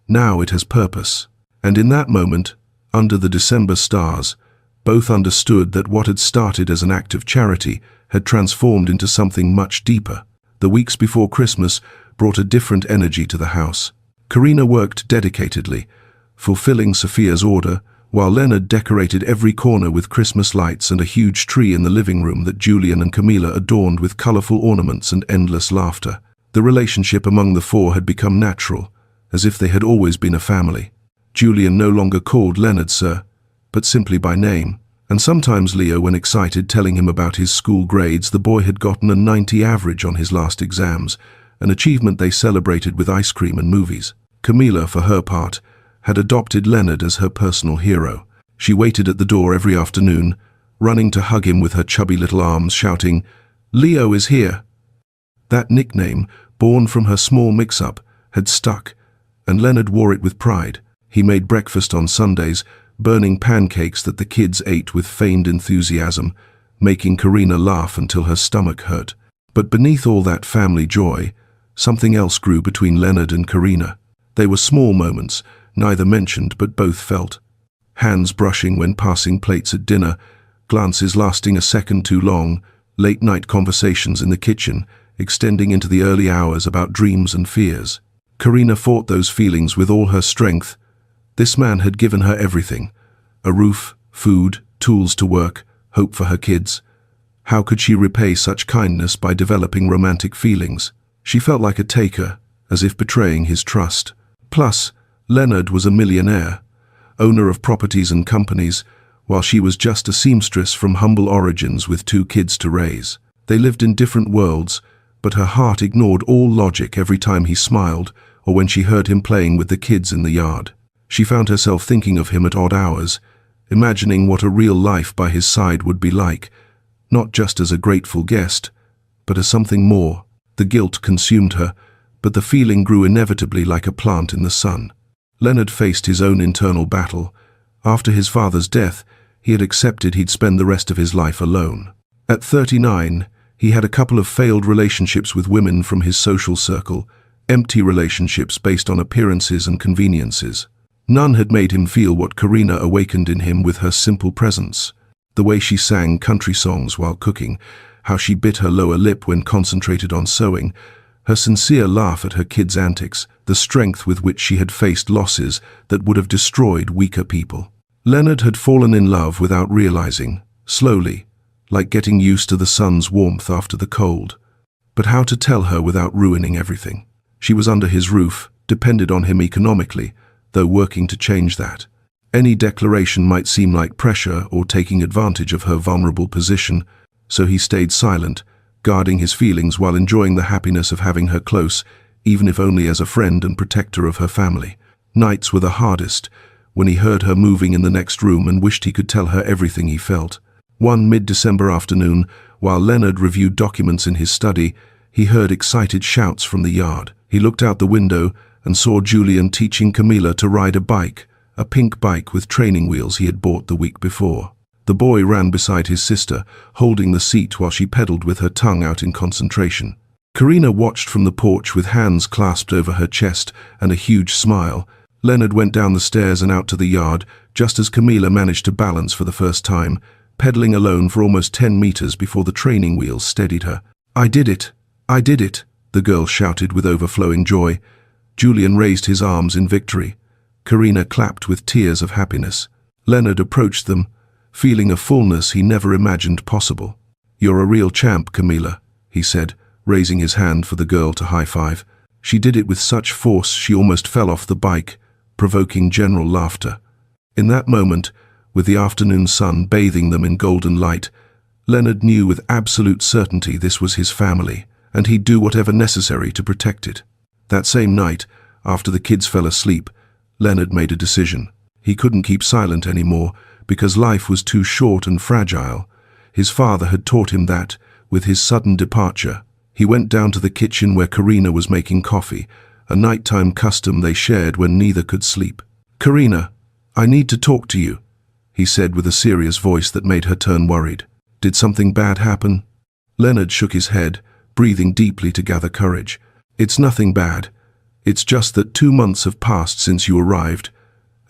Now it has purpose." And in that moment, under the December stars, both understood that what had started as an act of charity had transformed into something much deeper. The weeks before Christmas brought a different energy to the house. Karina worked dedicatedly, fulfilling Sophia's order, while Leonard decorated every corner with Christmas lights and a huge tree in the living room that Julian and Camila adorned with colorful ornaments and endless laughter. The relationship among the four had become natural, as if they had always been a family. Julian no longer called Leonard sir, but simply by name, and sometimes Leo, when excited, telling him about his school grades. The boy had gotten a 90 average on his last exams, an achievement they celebrated with ice cream and movies. Camila, for her part, had adopted Leonard as her personal hero. She waited at the door every afternoon, running to hug him with her chubby little arms, shouting, "Leo is here." That nickname, born from her small mix-up, had stuck, and Leonard wore it with pride. He made breakfast on Sundays, burning pancakes that the kids ate with feigned enthusiasm, making Karina laugh until her stomach hurt. But beneath all that family joy, something else grew between Leonard and Karina. They were small moments, neither mentioned but both felt. Hands brushing when passing plates at dinner, glances lasting a second too long, late-night conversations in the kitchen, extending into the early hours about dreams and fears. Karina fought those feelings with all her strength. This man had given her everything: a roof, food, tools to work, hope for her kids. How could she repay such kindness by developing romantic feelings? She felt like a taker, as if betraying his trust. Plus, Leonard was a millionaire, owner of properties and companies, while she was just a seamstress from humble origins with 2 kids to raise. They lived in different worlds, but her heart ignored all logic every time he smiled or when she heard him playing with the kids in the yard. She found herself thinking of him at odd hours, imagining what a real life by his side would be like, not just as a grateful guest, but as something more. The guilt consumed her, but the feeling grew inevitably like a plant in the sun. Leonard faced his own internal battle. After his father's death, he had accepted he'd spend the rest of his life alone. At 39, he had a couple of failed relationships with women from his social circle, empty relationships based on appearances and conveniences. None had made him feel what Karina awakened in him with her simple presence. The way she sang country songs while cooking, how she bit her lower lip when concentrated on sewing, her sincere laugh at her kids' antics, the strength with which she had faced losses that would have destroyed weaker people. Leonard had fallen in love without realizing, slowly, like getting used to the sun's warmth after the cold. But how to tell her without ruining everything? She was under his roof, depended on him economically, though working to change that. Any declaration might seem like pressure or taking advantage of her vulnerable position, so he stayed silent, guarding his feelings while enjoying the happiness of having her close, even if only as a friend and protector of her family. Nights were the hardest, when he heard her moving in the next room and wished he could tell her everything he felt. One mid-December afternoon, while Leonard reviewed documents in his study, he heard excited shouts from the yard. He looked out the window and saw Julian teaching Camila to ride a bike, a pink bike with training wheels he had bought the week before. The boy ran beside his sister, holding the seat while she pedaled with her tongue out in concentration. Karina watched from the porch with hands clasped over her chest and a huge smile. Leonard went down the stairs and out to the yard, just as Camila managed to balance for the first time, pedaling alone for almost 10 meters before the training wheels steadied her. "I did it! I did it!" the girl shouted with overflowing joy. Julian raised his arms in victory. Karina clapped with tears of happiness. Leonard approached them, feeling a fullness he never imagined possible. "You're a real champ, Camila," he said, raising his hand for the girl to high-five. She did it with such force she almost fell off the bike, provoking general laughter. In that moment, with the afternoon sun bathing them in golden light, Leonard knew with absolute certainty this was his family, and he'd do whatever necessary to protect it. That same night, after the kids fell asleep, Leonard made a decision. He couldn't keep silent anymore, because life was too short and fragile. His father had taught him that, with his sudden departure. He went down to the kitchen where Karina was making coffee, a nighttime custom they shared when neither could sleep. "Karina, I need to talk to you," he said with a serious voice that made her turn worried. "Did something bad happen?" Leonard shook his head, breathing deeply to gather courage. "It's nothing bad. It's just that 2 months have passed since you arrived,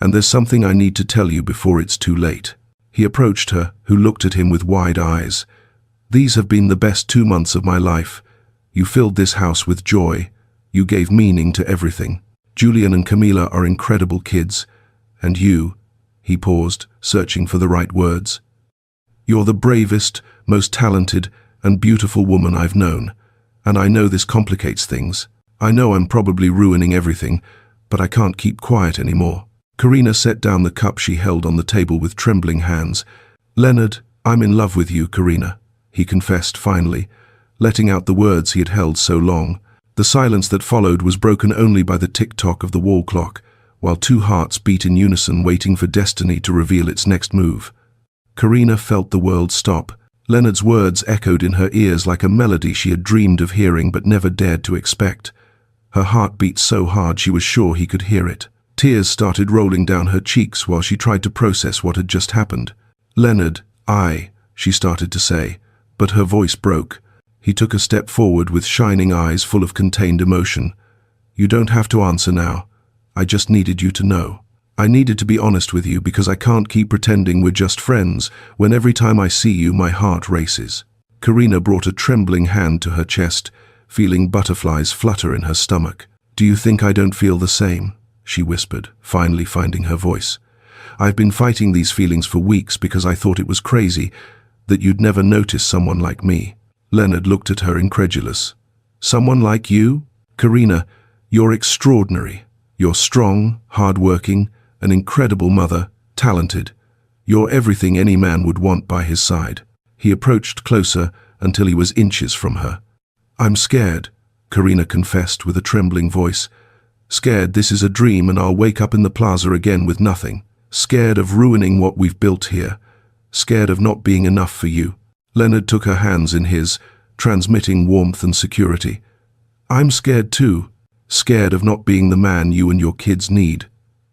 and there's something I need to tell you before it's too late." He approached her, who looked at him with wide eyes. "These have been the best 2 months of my life. You filled this house with joy. You gave meaning to everything. Julian and Camila are incredible kids. And you," he paused, searching for the right words. "You're the bravest, most talented, and beautiful woman I've known. And I know this complicates things. I know I'm probably ruining everything, but I can't keep quiet anymore." Karina set down the cup she held on the table with trembling hands. "Leonard, I'm in love with you, Karina," he confessed finally, letting out the words he had held so long. The silence that followed was broken only by the tick-tock of the wall clock, while 2 hearts beat in unison, waiting for destiny to reveal its next move. Karina felt the world stop. Leonard's words echoed in her ears like a melody she had dreamed of hearing but never dared to expect. Her heart beat so hard she was sure he could hear it. Tears started rolling down her cheeks while she tried to process what had just happened. "Leonard, she started to say, but her voice broke. He took a step forward with shining eyes full of contained emotion. "You don't have to answer now. I just needed you to know. I needed to be honest with you because I can't keep pretending we're just friends when every time I see you my heart races." Karina brought a trembling hand to her chest, feeling butterflies flutter in her stomach. "Do you think I don't feel the same?" she whispered, finally finding her voice. "I've been fighting these feelings for weeks because I thought it was crazy that you'd never notice someone like me." Leonard looked at her incredulous. "Someone like you? Karina, you're extraordinary. You're strong, hard-working, an incredible mother, talented. You're everything any man would want by his side." He approached closer until he was inches from her. "I'm scared," Karina confessed with a trembling voice. "Scared this is a dream and I'll wake up in the plaza again with nothing. Scared of ruining what we've built here. Scared of not being enough for you." Leonard took her hands in his, transmitting warmth and security. "I'm scared too," scared of not being the man you and your kids need.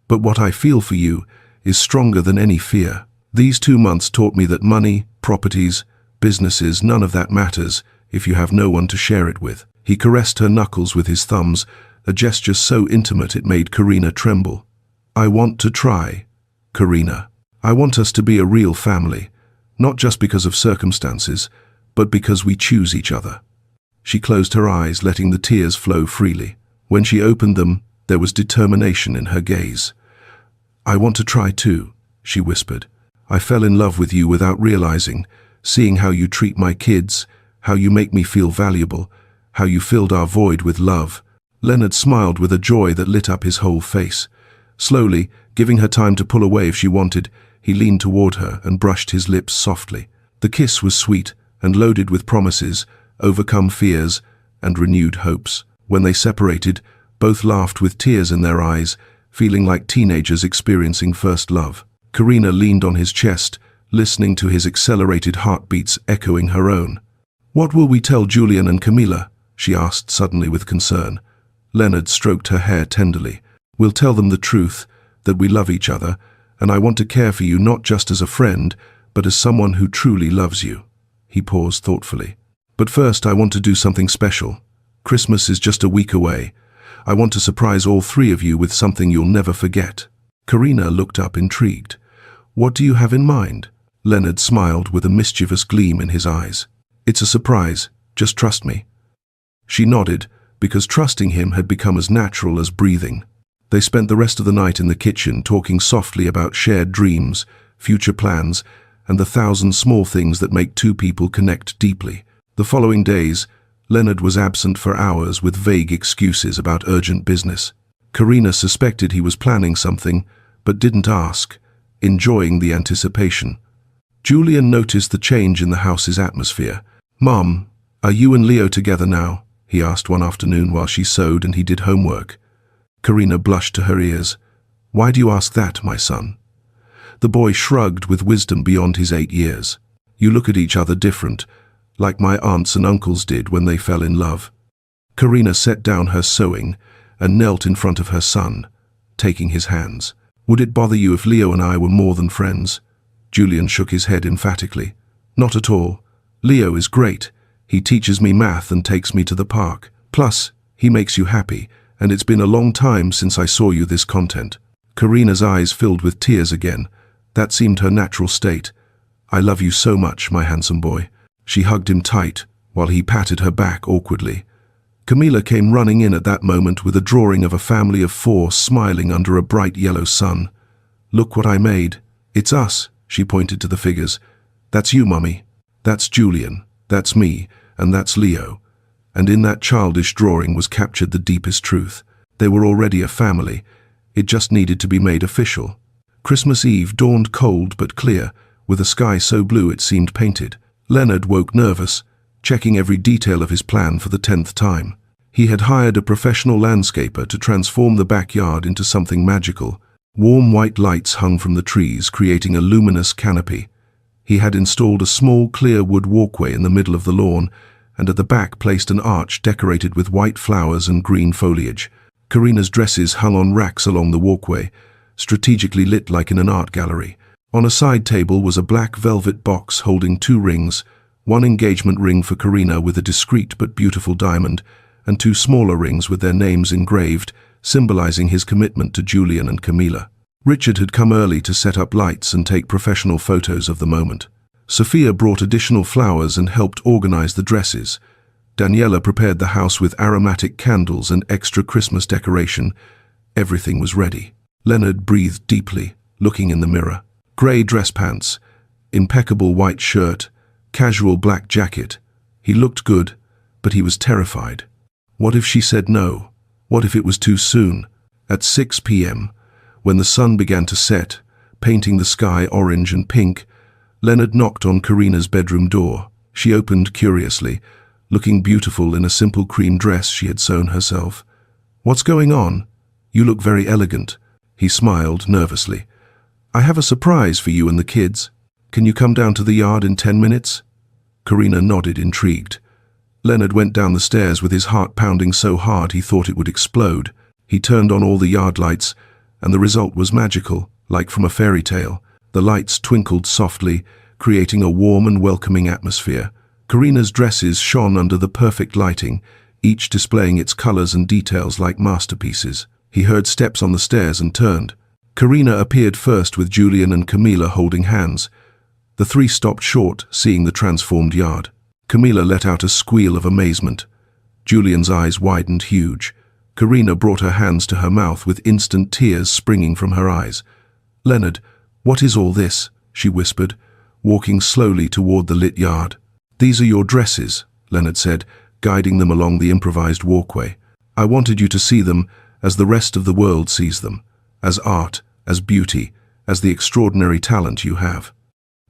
But what I feel for you is stronger than any fear. These 2 months taught me that money, properties, businesses, none of that matters if you have no one to share it with. He caressed her knuckles with his thumbs, a gesture so intimate it made Karina tremble. I want to try, Karina. I want us to be a real family, not just because of circumstances, but because we choose each other. She closed her eyes, letting the tears flow freely. When she opened them, there was determination in her gaze. I want to try too, she whispered. I fell in love with you without realizing, seeing how you treat my kids, how you make me feel valuable, how you filled our void with love. Leonard smiled with a joy that lit up his whole face. Slowly, giving her time to pull away if she wanted, he leaned toward her and brushed his lips softly. The kiss was sweet and loaded with promises, overcome fears, and renewed hopes. When they separated, both laughed with tears in their eyes, feeling like teenagers experiencing first love. Karina leaned on his chest, listening to his accelerated heartbeats echoing her own. What will we tell Julian and Camila? She asked suddenly with concern. Leonard stroked her hair tenderly. We'll tell them the truth, that we love each other, and I want to care for you not just as a friend, but as someone who truly loves you. He paused thoughtfully. But first I want to do something special. Christmas is just a week away. I want to surprise all 3 of you with something you'll never forget. Karina looked up intrigued. What do you have in mind? Leonard smiled with a mischievous gleam in his eyes. It's a surprise, just trust me. She nodded, because trusting him had become as natural as breathing. They spent the rest of the night in the kitchen talking softly about shared dreams, future plans, and the 1,000 small things that make 2 people connect deeply. The following days, Leonard was absent for hours with vague excuses about urgent business. Karina suspected he was planning something, but didn't ask, enjoying the anticipation. Julian noticed the change in the house's atmosphere. Mom, are you and Leo together now? He asked one afternoon while she sewed and he did homework. Karina blushed to her ears. Why do you ask that, my son? The boy shrugged with wisdom beyond his 8 years. You look at each other different, like my aunts and uncles did when they fell in love. Karina set down her sewing and knelt in front of her son, taking his hands. Would it bother you if Leo and I were more than friends? Julian shook his head emphatically. Not at all. Leo is great. He teaches me math and takes me to the park. Plus, he makes you happy, and it's been a long time since I saw you this content. Karina's eyes filled with tears again. That seemed her natural state. I love you so much, my handsome boy. She hugged him tight, while he patted her back awkwardly. Camila came running in at that moment with a drawing of a family of 4 smiling under a bright yellow sun. Look what I made. It's us, she pointed to the figures. That's you, Mummy. That's Julian. That's me. And that's Leo. And in that childish drawing was captured the deepest truth. They were already a family. It just needed to be made official. Christmas Eve dawned cold but clear, with a sky so blue it seemed painted. Leonard woke nervous, checking every detail of his plan for the 10th time. He had hired a professional landscaper to transform the backyard into something magical. Warm white lights hung from the trees, creating a luminous canopy. He had installed a small clear wood walkway in the middle of the lawn, and at the back placed an arch decorated with white flowers and green foliage. Karina's dresses hung on racks along the walkway, strategically lit like in an art gallery. On a side table was a black velvet box holding 2 rings, one engagement ring for Karina with a discreet but beautiful diamond, and 2 smaller rings with their names engraved, symbolizing his commitment to Julian and Camila. Richard had come early to set up lights and take professional photos of the moment. Sophia brought additional flowers and helped organize the dresses. Daniela prepared the house with aromatic candles and extra Christmas decoration. Everything was ready. Leonard breathed deeply, looking in the mirror. Grey dress pants, impeccable white shirt, casual black jacket. He looked good, but he was terrified. What if she said no? What if it was too soon? At 6 p.m., when the sun began to set, painting the sky orange and pink, Leonard knocked on Karina's bedroom door. She opened curiously, looking beautiful in a simple cream dress she had sewn herself. What's going on? You look very elegant. He smiled nervously. I have a surprise for you and the kids. Can you come down to the yard in 10 minutes? Karina nodded, intrigued. Leonard went down the stairs with his heart pounding so hard he thought it would explode. He turned on all the yard lights, and the result was magical, like from a fairy tale. The lights twinkled softly, creating a warm and welcoming atmosphere. Karina's dresses shone under the perfect lighting, each displaying its colors and details like masterpieces. He heard steps on the stairs and turned. Karina appeared first with Julian and Camila holding hands. The three stopped short, seeing the transformed yard. Camila let out a squeal of amazement. Julian's eyes widened huge. Karina brought her hands to her mouth with instant tears springing from her eyes. "Leonard, what is all this?" she whispered, walking slowly toward the lit yard. "These are your dresses," Leonard said, guiding them along the improvised walkway. "I wanted you to see them as the rest of the world sees them, as art, as beauty, as the extraordinary talent you have."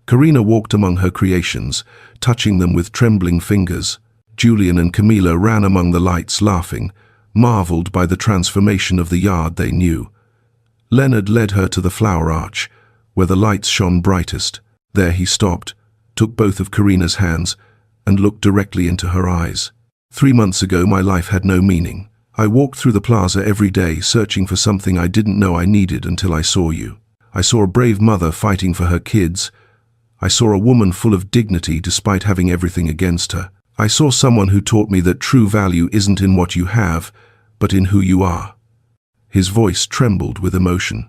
Karina walked among her creations, touching them with trembling fingers. Julian and Camila ran among the lights laughing, marveled by the transformation of the yard they knew. Leonard led her to the flower arch, where the lights shone brightest. There he stopped, took both of Karina's hands, and looked directly into her eyes. "3 months ago my life had no meaning. I walked through the plaza every day searching for something I didn't know I needed until I saw you. I saw a brave mother fighting for her kids. I saw a woman full of dignity despite having everything against her. I saw someone who taught me that true value isn't in what you have, but in who you are." His voice trembled with emotion.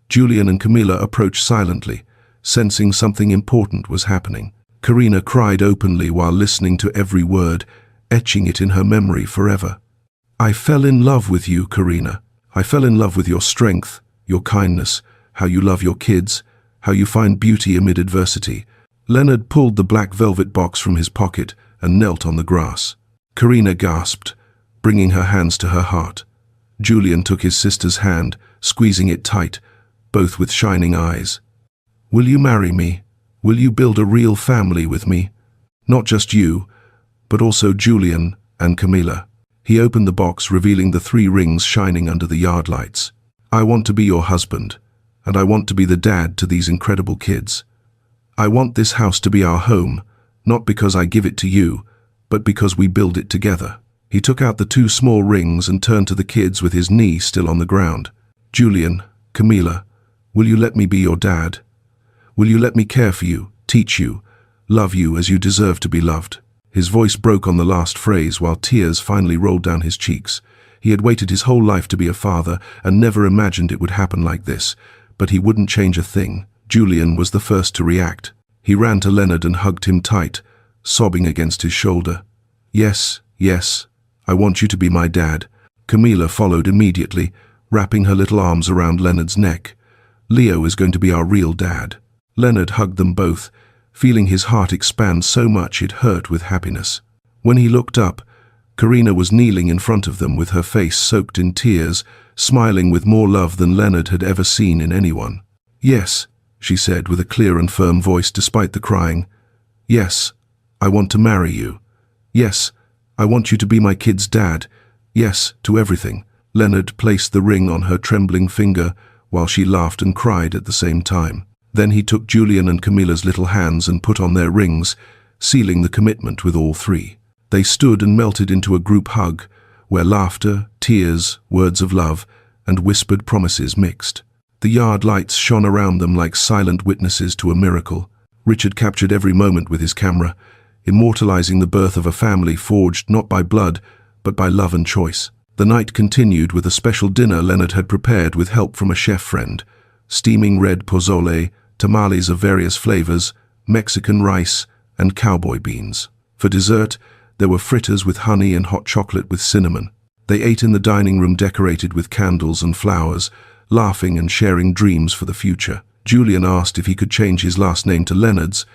Julian and Camila approached silently, sensing something important was happening. Karina cried openly while listening to every word, etching it in her memory forever. "I fell in love with you, Karina. I fell in love with your strength, your kindness, how you love your kids, how you find beauty amid adversity." Leonard pulled the black velvet box from his pocket and knelt on the grass. Karina gasped, bringing her hands to her heart. Julian took his sister's hand, squeezing it tight, both with shining eyes. "Will you marry me? Will you build a real family with me? Not just you, but also Julian and Camila." He opened the box, revealing the 3 rings shining under the yard lights. "I want to be your husband, and I want to be the dad to these incredible kids. I want this house to be our home, not because I give it to you, but because we build it together." He took out the 2 small rings and turned to the kids with his knee still on the ground. "Julian, Camila, will you let me be your dad? Will you let me care for you, teach you, love you as you deserve to be loved?" His voice broke on the last phrase while tears finally rolled down his cheeks. He had waited his whole life to be a father and never imagined it would happen like this, but he wouldn't change a thing. Julian was the first to react. He ran to Leonard and hugged him tight, sobbing against his shoulder. "Yes, yes, I want you to be my dad." Camila followed immediately, wrapping her little arms around Leonard's neck. "Leo is going to be our real dad." Leonard hugged them both, feeling his heart expand so much it hurt with happiness. When he looked up, Karina was kneeling in front of them with her face soaked in tears, smiling with more love than Leonard had ever seen in anyone. "Yes," she said with a clear and firm voice despite the crying. "Yes, I want to marry you. Yes, I want you to be my kid's dad. Yes, to everything." Leonard placed the ring on her trembling finger while she laughed and cried at the same time. Then he took Julian and Camila's little hands and put on their rings, sealing the commitment with all 3. They stood and melted into a group hug, where laughter, tears, words of love, and whispered promises mixed. The yard lights shone around them like silent witnesses to a miracle. Richard captured every moment with his camera, immortalizing the birth of a family forged not by blood, but by love and choice. The night continued with a special dinner Leonard had prepared with help from a chef friend. Steaming red pozole, tamales of various flavors, Mexican rice, and cowboy beans. For dessert, there were fritters with honey and hot chocolate with cinnamon. They ate in the dining room decorated with candles and flowers, laughing and sharing dreams for the future. Julian asked if he could change his last name to Leonard's,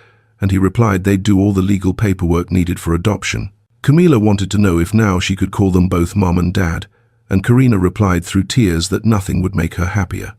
and he replied they'd do all the legal paperwork needed for adoption. Camila wanted to know if now she could call them both Mom and Dad, and Karina replied through tears that nothing would make her happier.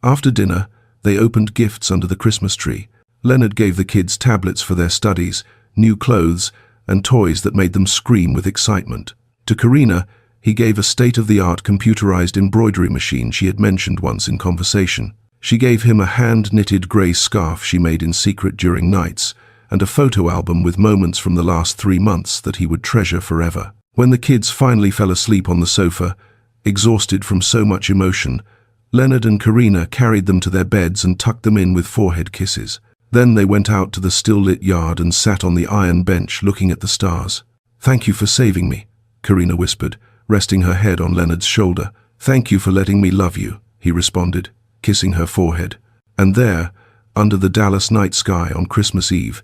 After dinner, they opened gifts under the Christmas tree. Leonard gave the kids tablets for their studies, new clothes, and toys that made them scream with excitement. To Karina, he gave a state-of-the-art computerized embroidery machine she had mentioned once in conversation. She gave him a hand-knitted grey scarf she made in secret during nights, and a photo album with moments from the last 3 months that he would treasure forever. When the kids finally fell asleep on the sofa, exhausted from so much emotion, Leonard and Karina carried them to their beds and tucked them in with forehead kisses. Then they went out to the still-lit yard and sat on the iron bench looking at the stars. "Thank you for saving me," Karina whispered, resting her head on Leonard's shoulder. "Thank you for letting me love you," he responded, kissing her forehead. And there, under the Dallas night sky on Christmas Eve,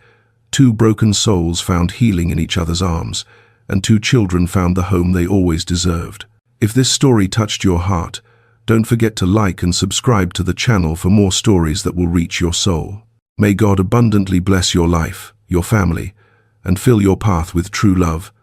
2 broken souls found healing in each other's arms, and 2 children found the home they always deserved. If this story touched your heart, don't forget to like and subscribe to the channel for more stories that will reach your soul. May God abundantly bless your life, your family, and fill your path with true love.